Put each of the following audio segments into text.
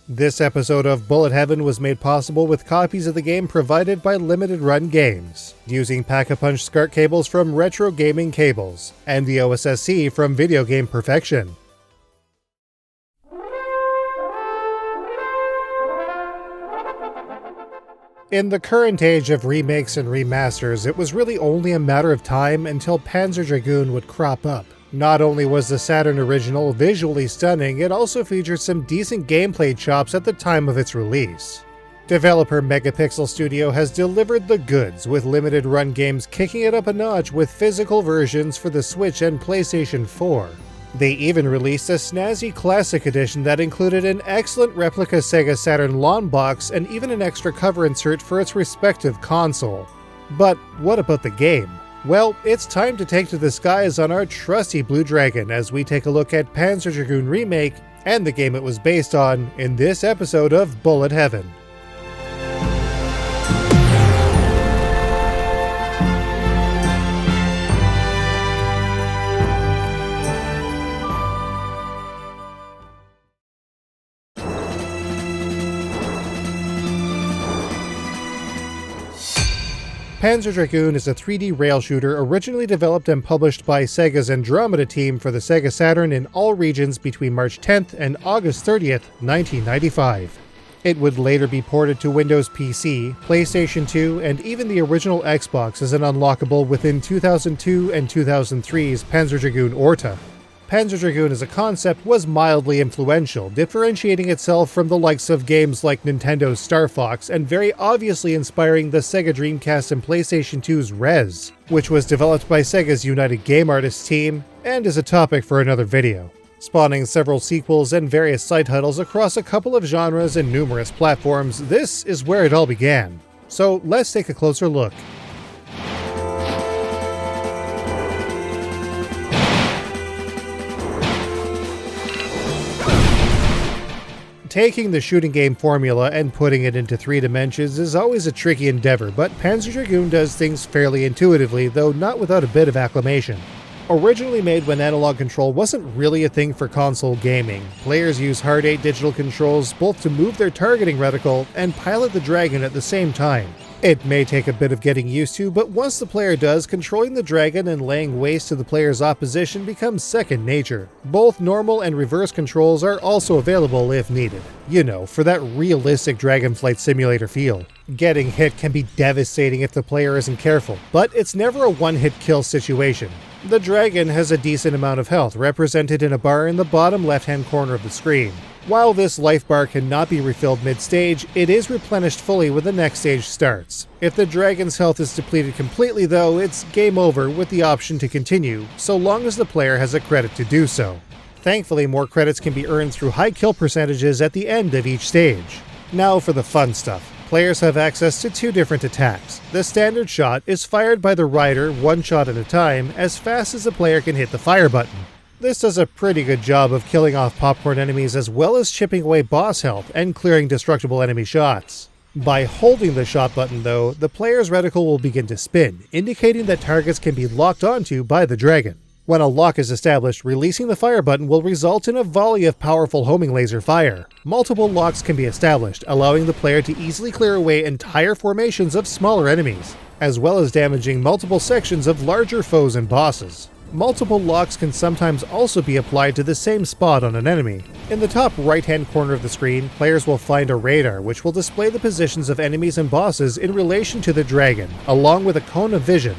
This episode of Bullet Heaven was made possible with copies of the game provided by Limited Run Games, using Pack-a-Punch SCART cables from Retro Gaming Cables, and the OSSC from Video Game Perfection. In the current age of remakes and remasters, it was really only a matter of time until Panzer Dragoon would crop up. Not only was the Saturn original visually stunning, it also featured some decent gameplay chops at the time of its release. Developer Megapixel Studio has delivered the goods, with Limited Run Games kicking it up a notch with physical versions for the Switch and PlayStation 4. They even released a snazzy classic edition that included an excellent replica Sega Saturn lawn box and even an extra cover insert for its respective console. But what about the game? Well, it's time to take to the skies on our trusty Blue Dragon as we take a look at Panzer Dragoon Remake and the game it was based on in this episode of Bullet Heaven. Panzer Dragoon is a 3D rail shooter originally developed and published by Sega's Andromeda team for the Sega Saturn in all regions between March 10th and August 30th, 1995. It would later be ported to Windows PC, PlayStation 2, and even the original Xbox as an unlockable within 2002 and 2003's Panzer Dragoon Orta. Panzer Dragoon as a concept was mildly influential, differentiating itself from the likes of games like Nintendo's Star Fox and very obviously inspiring the Sega Dreamcast and PlayStation 2's Rez, which was developed by Sega's United Game Artists team and is a topic for another video, spawning several sequels and various side titles across a couple of genres and numerous platforms. This is where it all began. So let's take a closer look. Taking the shooting game formula and putting it into 3 dimensions is always a tricky endeavor, but Panzer Dragoon does things fairly intuitively, though not without a bit of acclamation. Originally made when analog control wasn't really a thing for console gaming, players use Hard 8 digital controls both to move their targeting reticle and pilot the Dragon at the same time. It may take a bit of getting used to, but once the player does, controlling the Dragon and laying waste to the player's opposition becomes second nature. Both normal and reverse controls are also available if needed. You know, for that realistic Dragonflight Simulator feel. Getting hit can be devastating if the player isn't careful, but it's never a one-hit kill situation. The Dragon has a decent amount of health, represented in a bar in the bottom left-hand corner of the screen. While this life bar cannot be refilled mid-stage, it is replenished fully when the next stage starts. If the Dragon's health is depleted completely though, it's game over with the option to continue, so long as the player has a credit to do so. Thankfully, more credits can be earned through high kill percentages at the end of each stage. Now for the fun stuff. Players have access to 2 different attacks. The standard shot is fired by the rider one shot at a time as fast as the player can hit the fire button. This does a pretty good job of killing off popcorn enemies as well as chipping away boss health and clearing destructible enemy shots. By holding the shot button though, the player's reticle will begin to spin, indicating that targets can be locked onto by the Dragon. When a lock is established, releasing the fire button will result in a volley of powerful homing laser fire. Multiple locks can be established, allowing the player to easily clear away entire formations of smaller enemies, as well as damaging multiple sections of larger foes and bosses. Multiple locks can sometimes also be applied to the same spot on an enemy. In the top right-hand corner of the screen, players will find a radar which will display the positions of enemies and bosses in relation to the Dragon, along with a cone of vision.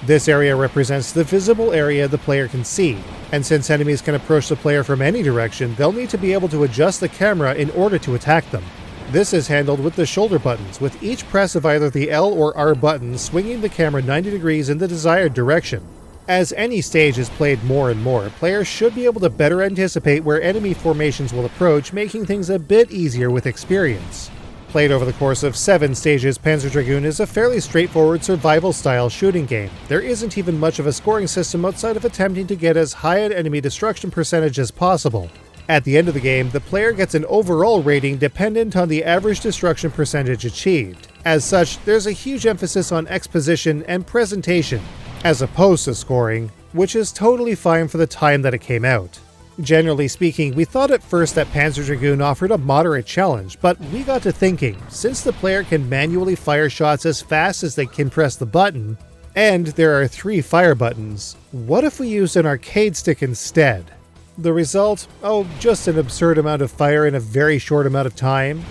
This area represents the visible area the player can see, and since enemies can approach the player from any direction, they'll need to be able to adjust the camera in order to attack them. This is handled with the shoulder buttons, with each press of either the L or R buttons swinging the camera 90 degrees in the desired direction. As any stage is played more and more, players should be able to better anticipate where enemy formations will approach, making things a bit easier with experience. Played over the course of 7 stages, Panzer Dragoon is a fairly straightforward survival-style shooting game. There isn't even much of a scoring system outside of attempting to get as high an enemy destruction percentage as possible. At the end of the game, the player gets an overall rating dependent on the average destruction percentage achieved. As such, there's a huge emphasis on exposition and presentation, as opposed to scoring, which is totally fine for the time that it came out. Generally speaking, we thought at first that Panzer Dragoon offered a moderate challenge, but we got to thinking, since the player can manually fire shots as fast as they can press the button, and there are 3 fire buttons, what if we used an arcade stick instead? The result? Oh, just an absurd amount of fire in a very short amount of time.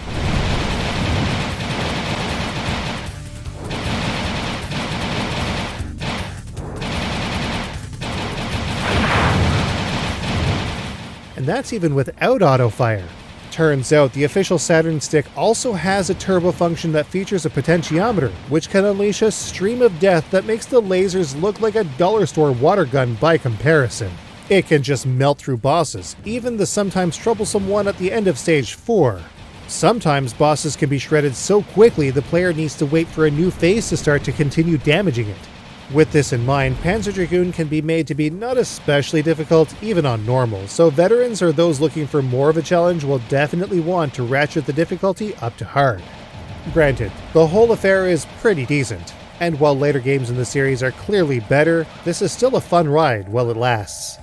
And that's even without auto-fire. Turns out the official Saturn stick also has a turbo function that features a potentiometer, which can unleash a stream of death that makes the lasers look like a dollar store water gun by comparison. It can just melt through bosses, even the sometimes troublesome one at the end of stage 4. Sometimes bosses can be shredded so quickly the player needs to wait for a new phase to start to continue damaging it. With this in mind, Panzer Dragoon can be made to be not especially difficult even on normal, so veterans or those looking for more of a challenge will definitely want to ratchet the difficulty up to hard. Granted, the whole affair is pretty decent, and while later games in the series are clearly better, this is still a fun ride while it lasts.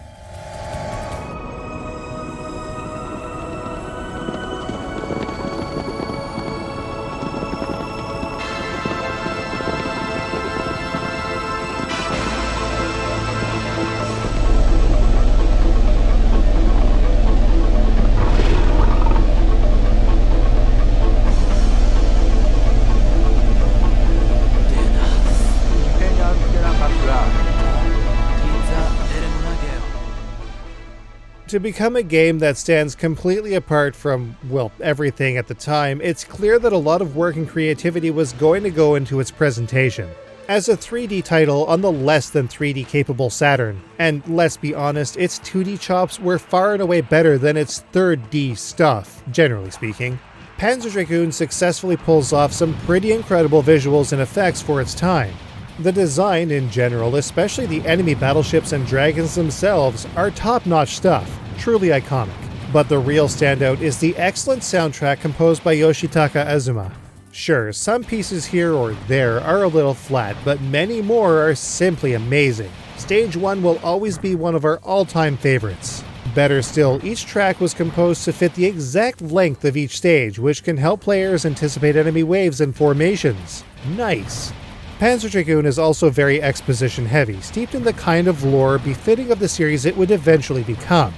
To become a game that stands completely apart from, well, everything at the time, it's clear that a lot of work and creativity was going to go into its presentation. As a 3D title on the less than 3D capable Saturn, and let's be honest, its 2D chops were far and away better than its 3D stuff, generally speaking, Panzer Dragoon successfully pulls off some pretty incredible visuals and effects for its time. The design in general, especially the enemy battleships and dragons themselves, are top-notch stuff, truly iconic. But the real standout is the excellent soundtrack composed by Yoshitaka Azuma. Sure, some pieces here or there are a little flat, but many more are simply amazing. Stage 1 will always be one of our all-time favorites. Better still, each track was composed to fit the exact length of each stage, which can help players anticipate enemy waves and formations. Nice! Panzer Dragoon is also very exposition heavy, steeped in the kind of lore befitting of the series it would eventually become.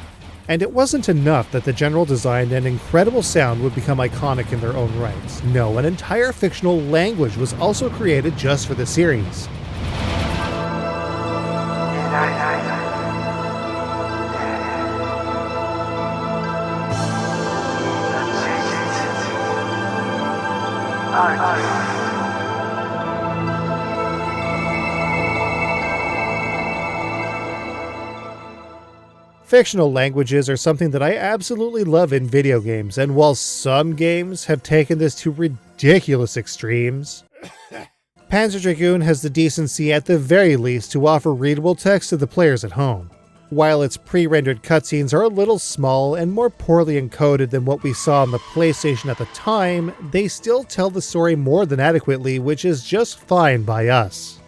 And it wasn't enough that the general design and incredible sound would become iconic in their own rights. No, an entire fictional language was also created just for the series. Fictional languages are something that I absolutely love in video games, and while some games have taken this to ridiculous extremes, Panzer Dragoon has the decency at the very least to offer readable text to the players at home. While its pre-rendered cutscenes are a little small and more poorly encoded than what we saw on the PlayStation at the time, they still tell the story more than adequately, which is just fine by us.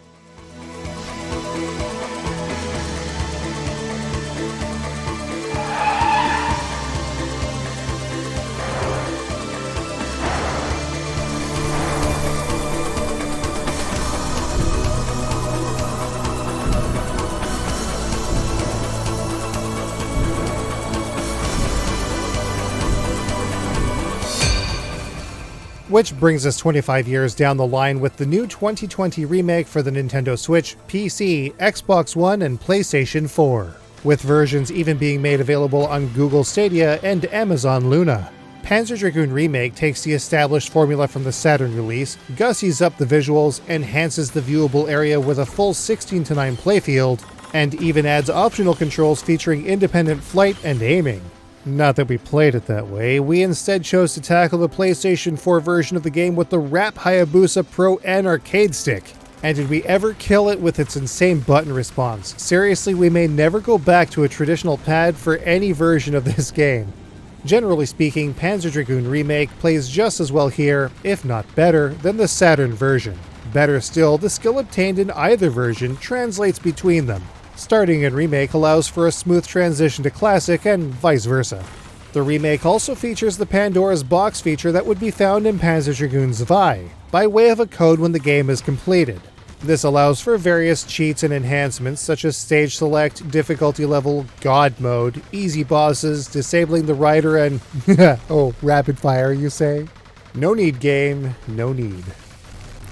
Which brings us 25 years down the line with the new 2020 remake for the Nintendo Switch, PC, Xbox One, and PlayStation 4, with versions even being made available on Google Stadia and Amazon Luna. Panzer Dragoon Remake takes the established formula from the Saturn release, gussies up the visuals, enhances the viewable area with a full 16:9 playfield, and even adds optional controls featuring independent flight and aiming. Not that we played it that way, we instead chose to tackle the PlayStation 4 version of the game with the Rap Hayabusa Pro N arcade stick. And did we ever kill it with its insane button response? Seriously, we may never go back to a traditional pad for any version of this game. Generally speaking, Panzer Dragoon Remake plays just as well here, if not better, than the Saturn version. Better still, the skill obtained in either version translates between them. Starting in Remake allows for a smooth transition to Classic and vice versa. The Remake also features the Pandora's Box feature that would be found in Panzer Dragoon's Vi, by way of a code when the game is completed. This allows for various cheats and enhancements such as stage select, difficulty level, God mode, easy bosses, disabling the rider, and oh, rapid fire, you say? No need, game, no need.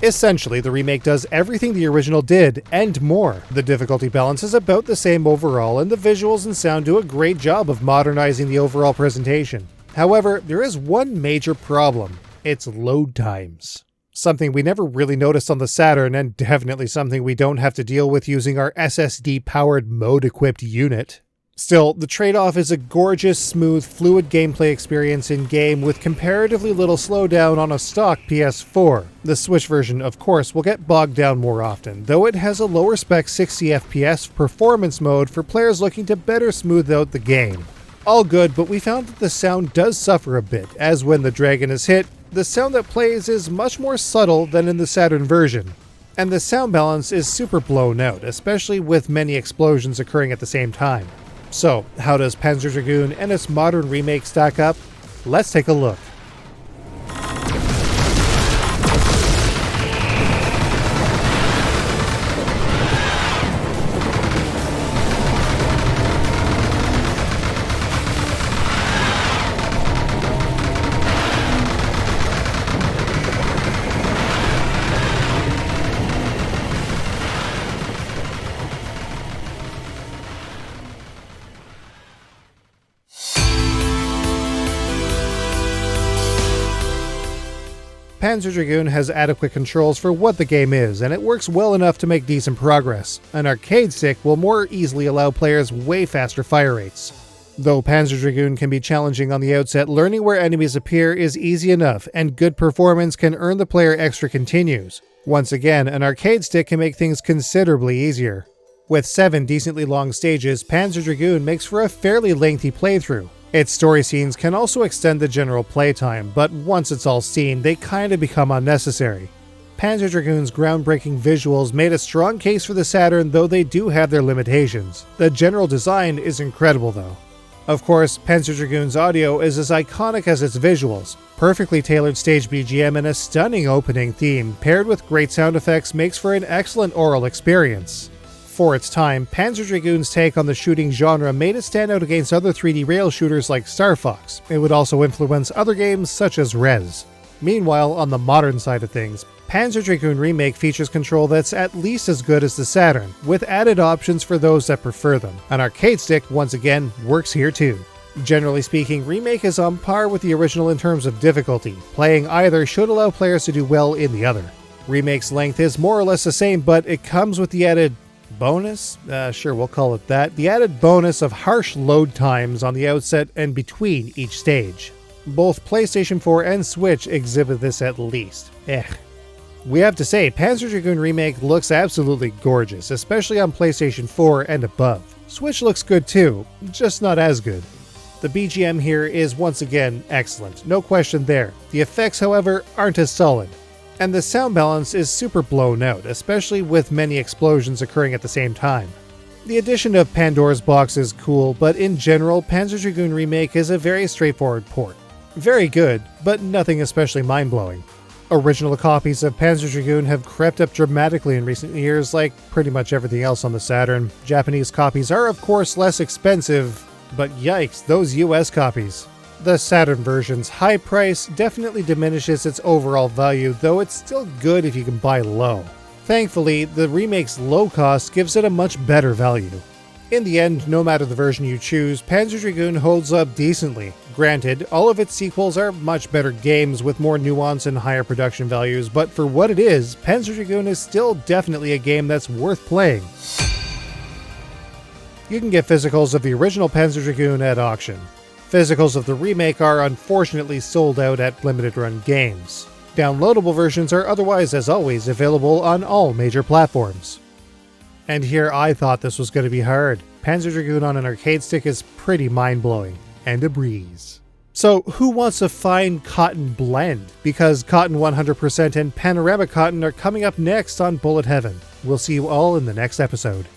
Essentially, the Remake does everything the original did, and more. The difficulty balance is about the same overall, and the visuals and sound do a great job of modernizing the overall presentation. However, there is one major problem. Its load times. Something we never really noticed on the Saturn, and definitely something we don't have to deal with using our SSD-powered mode-equipped unit. Still, the trade-off is a gorgeous, smooth, fluid gameplay experience in-game with comparatively little slowdown on a stock PS4. The Switch version, of course, will get bogged down more often, though it has a lower-spec 60 FPS performance mode for players looking to better smooth out the game. All good, but we found that the sound does suffer a bit, as when the dragon is hit, the sound that plays is much more subtle than in the Saturn version. And the sound balance is super blown out, especially with many explosions occurring at the same time. So, how does Panzer Dragoon and its modern remake stack up? Let's take a look. Panzer Dragoon has adequate controls for what the game is, and it works well enough to make decent progress. An arcade stick will more easily allow players way faster fire rates. Though Panzer Dragoon can be challenging on the outset, learning where enemies appear is easy enough, and good performance can earn the player extra continues. Once again, an arcade stick can make things considerably easier. With 7 decently long stages, Panzer Dragoon makes for a fairly lengthy playthrough. Its story scenes can also extend the general playtime, but once it's all seen, they kinda become unnecessary. Panzer Dragoon's groundbreaking visuals made a strong case for the Saturn, though they do have their limitations. The general design is incredible though. Of course, Panzer Dragoon's audio is as iconic as its visuals. Perfectly tailored stage BGM and a stunning opening theme, paired with great sound effects, makes for an excellent oral experience. For its time, Panzer Dragoon's take on the shooting genre made it stand out against other 3D rail shooters like Star Fox. It would also influence other games such as Rez. Meanwhile, on the modern side of things, Panzer Dragoon Remake features control that's at least as good as the Saturn, with added options for those that prefer them. An arcade stick, once again, works here too. Generally speaking, Remake is on par with the original in terms of difficulty. Playing either should allow players to do well in the other. Remake's length is more or less the same, but it comes with the added bonus? Sure, we'll call it that. The added bonus of harsh load times on the outset and between each stage. Both PlayStation 4 and Switch exhibit this at least. We have to say, Panzer Dragoon Remake looks absolutely gorgeous, especially on PlayStation 4 and above. Switch looks good too, just not as good. The BGM here is once again excellent, no question there. The effects, however, aren't as solid. And the sound balance is super blown out, especially with many explosions occurring at the same time. The addition of Pandora's Box is cool, but in general, Panzer Dragoon Remake is a very straightforward port. Very good, but nothing especially mind-blowing. Original copies of Panzer Dragoon have crept up dramatically in recent years, like pretty much everything else on the Saturn. Japanese copies are of course less expensive, but yikes, those US copies. The Saturn version's high price definitely diminishes its overall value, though it's still good if you can buy low. Thankfully, the remake's low cost gives it a much better value. In the end, no matter the version you choose, Panzer Dragoon holds up decently. Granted, all of its sequels are much better games with more nuance and higher production values, but for what it is, Panzer Dragoon is still definitely a game that's worth playing. You can get physicals of the original Panzer Dragoon at auction. Physicals of the remake are unfortunately sold out at limited run games. Downloadable versions are otherwise, as always, available on all major platforms. And here I thought this was going to be hard. Panzer Dragoon on an arcade stick is pretty mind-blowing, and a breeze. So who wants a fine cotton blend? Because Cotton 100% and Panorama Cotton are coming up next on Bullet Heaven. We'll see you all in the next episode.